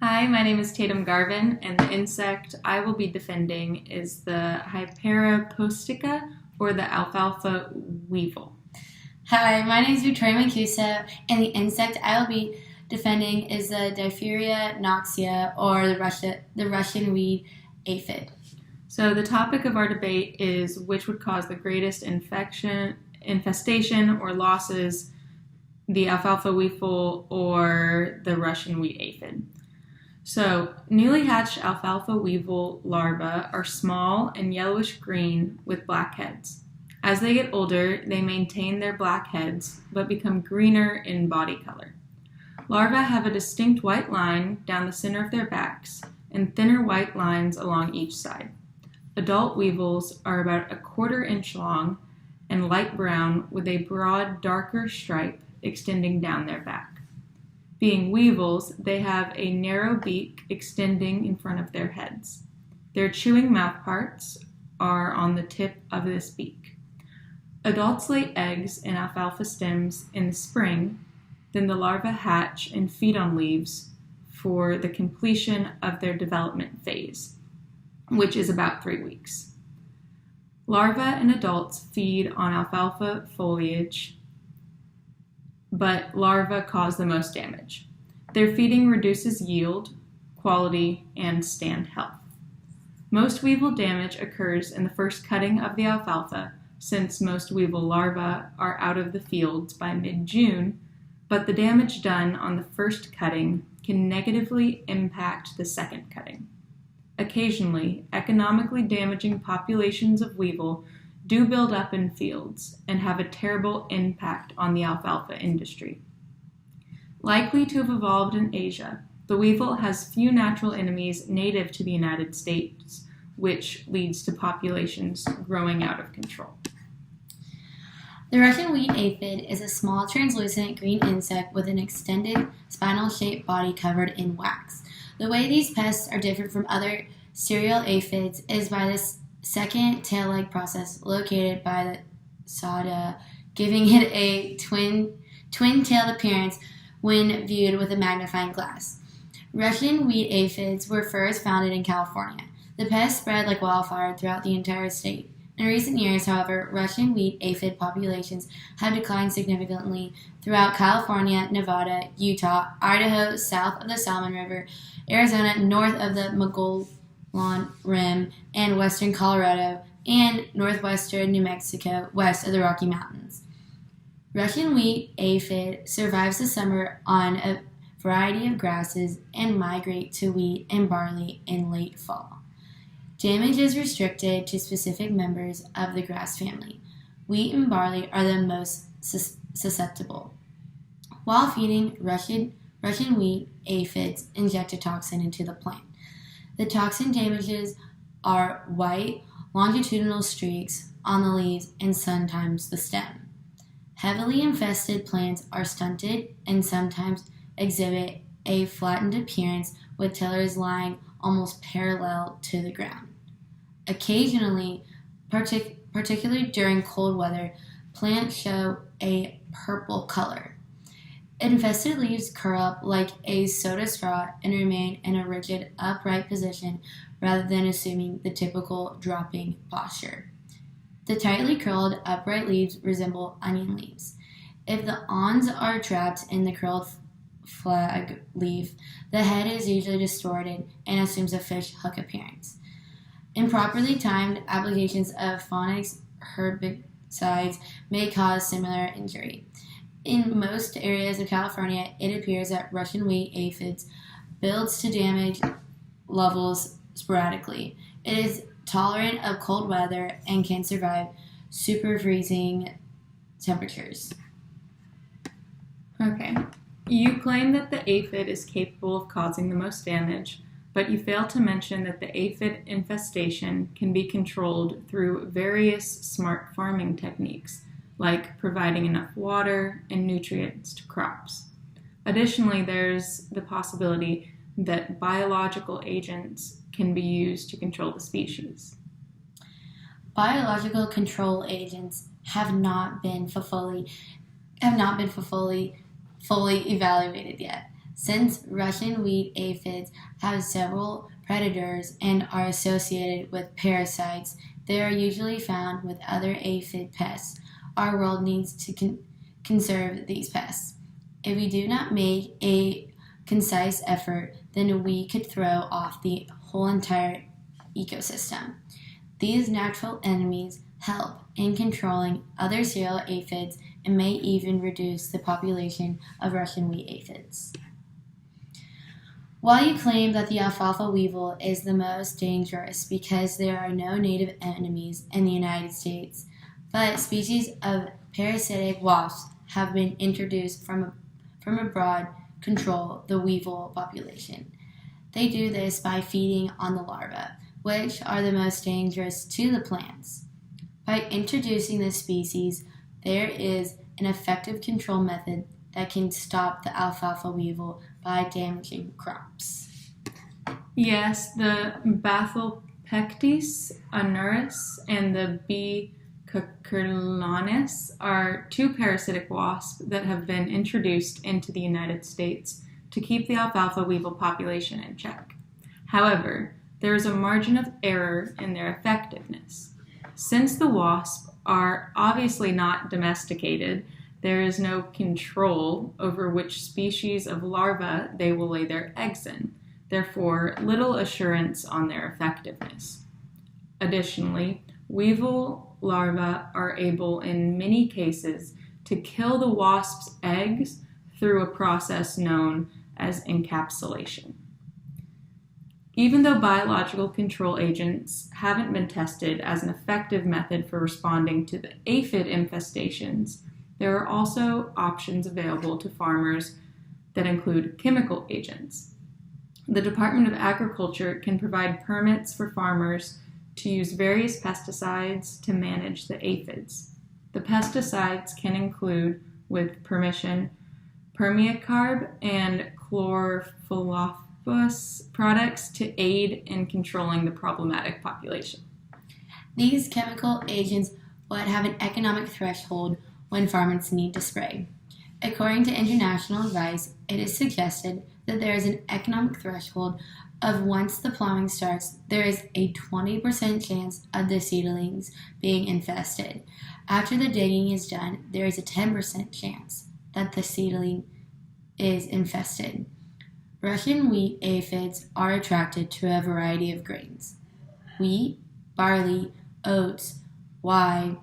Hi, my name is Tatum Garvin, and the insect I will be defending is the Hypera postica, or the alfalfa weevil. Hi, my name is Victoria Mancuso, and the insect I will be defending is the Diphtheria noxia, or the Russian weed aphid. So the topic of our debate is which would cause the greatest infestation or losses, the alfalfa weevil or the Russian wheat aphid. So, newly hatched alfalfa weevil larvae are small and yellowish green with black heads. As they get older, they maintain their black heads but become greener in body color. Larvae have a distinct white line down the center of their backs and thinner white lines along each side. Adult weevils are about a 1/4 inch long and light brown with a broad, darker stripe extending down their back. Being weevils, they have a narrow beak extending in front of their heads. Their chewing mouthparts are on the tip of this beak. Adults lay eggs in alfalfa stems in the spring, then the larvae hatch and feed on leaves for the completion of their development phase, which is about 3 weeks. Larvae and adults feed on alfalfa foliage, but larvae cause the most damage. Their feeding reduces yield, quality, and stand health. Most weevil damage occurs in the first cutting of the alfalfa, since most weevil larvae are out of the fields by mid-June, but the damage done on the first cutting can negatively impact the second cutting. Occasionally, economically damaging populations of weevil do build up in fields and have a terrible impact on the alfalfa industry. Likely to have evolved in Asia, the weevil has few natural enemies native to the United States, which leads to populations growing out of control. The Russian wheat aphid is a small, translucent green insect with an extended, spinal-shaped body covered in wax. The way these pests are different from other cereal aphids is by this second tail-like process located by the sauda, giving it a twin-tailed appearance when viewed with a magnifying glass. Russian wheat aphids were first founded in California. The pest spread like wildfire throughout the entire state. In recent years, however, Russian wheat aphid populations have declined significantly throughout California, Nevada, Utah, Idaho, south of the Salmon River, Arizona, north of the Mogollon Rim, and western Colorado, and northwestern New Mexico, west of the Rocky Mountains. Russian wheat aphid survives the summer on a variety of grasses and migrate to wheat and barley in late fall. Damage is restricted to specific members of the grass family. Wheat and barley are the most susceptible. While feeding, Russian wheat aphids inject a toxin into the plant. The toxin damages are white, longitudinal streaks on the leaves and sometimes the stem. Heavily infested plants are stunted and sometimes exhibit a flattened appearance with tillers lying almost parallel to the ground. Occasionally, particularly during cold weather, plants show a purple color. Infested leaves curl up like a soda straw and remain in a rigid, upright position rather than assuming the typical dropping posture. The tightly curled, upright leaves resemble onion leaves. If the awns are trapped in the curled flag leaf, the head is usually distorted and assumes a fish hook appearance. Improperly timed applications of phonics herbicides may cause similar injury. In most areas of California, it appears that Russian wheat aphids builds to damage levels sporadically. It is tolerant of cold weather and can survive super freezing temperatures. Okay. You claim that the aphid is capable of causing the most damage, but you fail to mention that the aphid infestation can be controlled through various smart farming techniques, like providing enough water and nutrients to crops. Additionally, there's the possibility that biological agents can be used to control the species. Biological control agents have not been fully evaluated yet. Since Russian wheat aphids have several predators and are associated with parasites, they are usually found with other aphid pests. Our world needs to conserve these pests. If we do not make a concise effort, then we could throw off the whole entire ecosystem. These natural enemies help in controlling other cereal aphids and may even reduce the population of Russian wheat aphids. While you claim that the alfalfa weevil is the most dangerous because there are no native enemies in the United States, but species of parasitic wasps have been introduced from abroad control the weevil population. They do this by feeding on the larvae, which are the most dangerous to the plants. By introducing this species, there is an effective control method that can stop the alfalfa weevil by damaging crops. Yes, the Bathylpectes anuris and the B. cucullaris are two parasitic wasps that have been introduced into the United States to keep the alfalfa weevil population in check. However, there is a margin of error in their effectiveness. Since the wasps are obviously not domesticated, there is no control over which species of larvae they will lay their eggs in, therefore little assurance on their effectiveness. Additionally, weevil larvae are able in many cases to kill the wasp's eggs through a process known as encapsulation. Even though biological control agents haven't been tested as an effective method for responding to the aphid infestations, there are also options available to farmers that include chemical agents. The Department of Agriculture can provide permits for farmers to use various pesticides to manage the aphids. The pesticides can include, with permission, permeacarb and chlorphyllosphos products to aid in controlling the problematic population. These chemical agents would have an economic threshold when farmers need to spray. According to international advice, it is suggested that there is an economic threshold of once the plowing starts, there is a 20% chance of the seedlings being infested. After the digging is done, there is a 10% chance that the seedling is infested. Russian wheat aphids are attracted to a variety of grains: wheat, barley, oats, rye,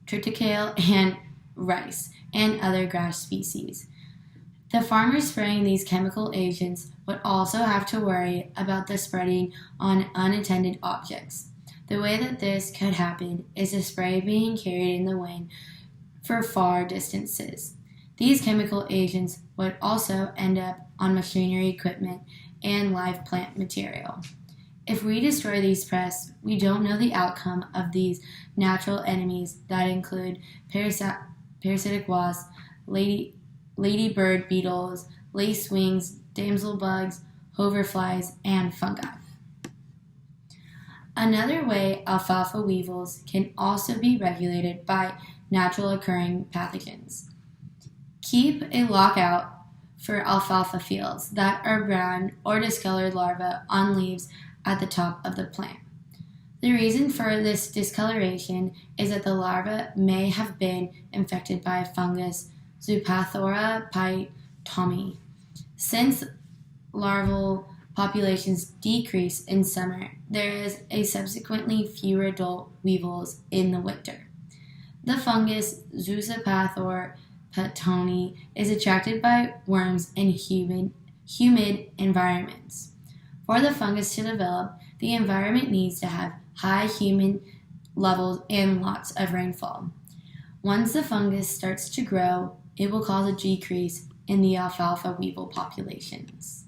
triticale, and rice, and other grass species. The farmers spraying these chemical agents would also have to worry about the spreading on unattended objects. The way that this could happen is the spray being carried in the wind for far distances. These chemical agents would also end up on machinery equipment and live plant material. If we destroy these pests, we don't know the outcome of these natural enemies that include parasitic wasps, ladybird beetles, lacewings, damsel bugs, hoverflies, and fungi. Another way alfalfa weevils can also be regulated by natural occurring pathogens. Keep a lookout for alfalfa fields that are brown or discolored larvae on leaves at the top of the plant. The reason for this discoloration is that the larva may have been infected by fungus Zoopathora pytomi. Since larval populations decrease in summer, there is a subsequently fewer adult weevils in the winter. The fungus Zoopathora pytomi is attracted by worms in humid environments. For the fungus to develop, the environment needs to have high humid levels and lots of rainfall. Once the fungus starts to grow, it will cause a decrease in the alfalfa weevil populations.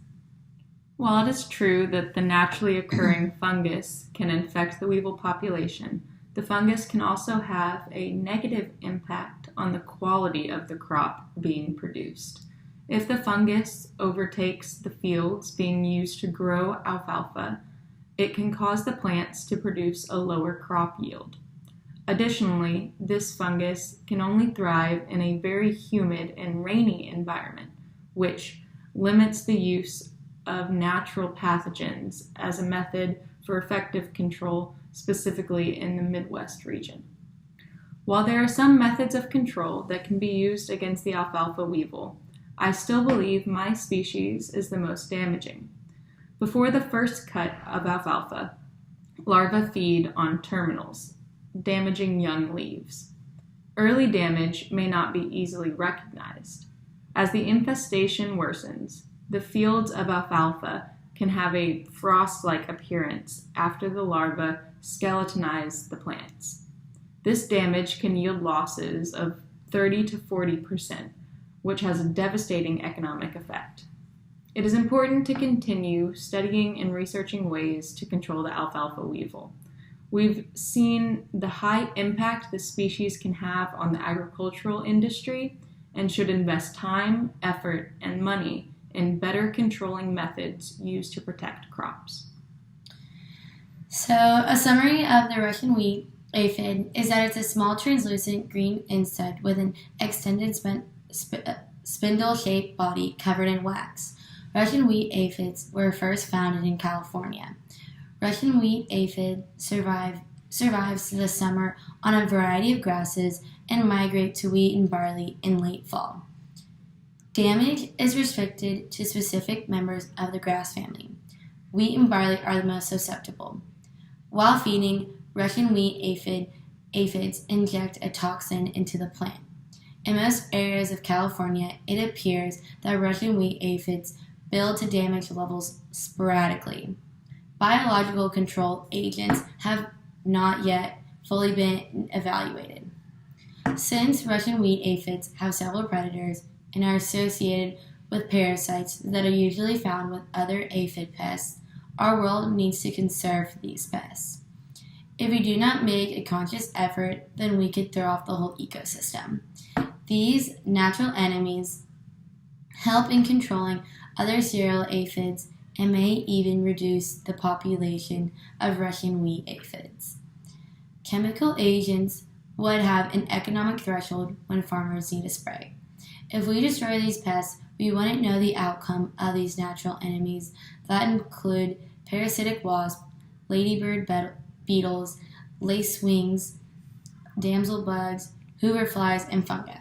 While it is true that the naturally occurring fungus can infect the weevil population, the fungus can also have a negative impact on the quality of the crop being produced. If the fungus overtakes the fields being used to grow alfalfa, it can cause the plants to produce a lower crop yield. Additionally, this fungus can only thrive in a very humid and rainy environment, which, limits the use of natural pathogens as a method for effective control, specifically in the Midwest region. While there are some methods of control that can be used against the alfalfa weevil, I still believe my species is the most damaging. Before the first cut of alfalfa, larvae feed on terminals, damaging young leaves. Early damage may not be easily recognized. As the infestation worsens, the fields of alfalfa can have a frost-like appearance after the larvae skeletonize the plants. This damage can yield losses of 30 to 40%, which has a devastating economic effect. It is important to continue studying and researching ways to control the alfalfa weevil. We've seen the high impact the species can have on the agricultural industry and should invest time, effort, and money in better controlling methods used to protect crops. So, a summary of the Russian wheat aphid is that it's a small translucent green insect with an extended spindle-shaped body covered in wax. Russian wheat aphids were first founded in California. Russian wheat aphid survives the summer on a variety of grasses and migrate to wheat and barley in late fall. Damage is restricted to specific members of the grass family. Wheat and barley are the most susceptible. While feeding, Russian wheat aphids inject a toxin into the plant. In most areas of California, it appears that Russian wheat aphids build to damage levels sporadically. Biological control agents have not yet fully been evaluated. Since Russian wheat aphids have several predators and are associated with parasites that are usually found with other aphid pests, our world needs to conserve these pests. If we do not make a conscious effort, then we could throw off the whole ecosystem. These natural enemies help in controlling other cereal aphids and may even reduce the population of Russian wheat aphids. Chemical agents would have an economic threshold when farmers need a spray. If we destroy these pests, we wouldn't know the outcome of these natural enemies that include parasitic wasps, ladybird beetles, lacewings, damsel bugs, hoover flies, and fungi.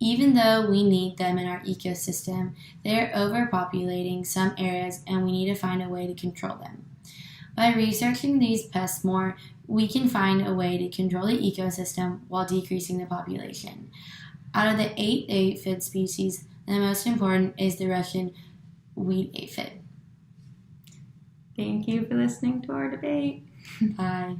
Even though we need them in our ecosystem, they are overpopulating some areas and we need to find a way to control them. By researching these pests more, we can find a way to control the ecosystem while decreasing the population. Out of the 8 aphid species, the most important is the Russian wheat aphid. Thank you for listening to our debate. Bye.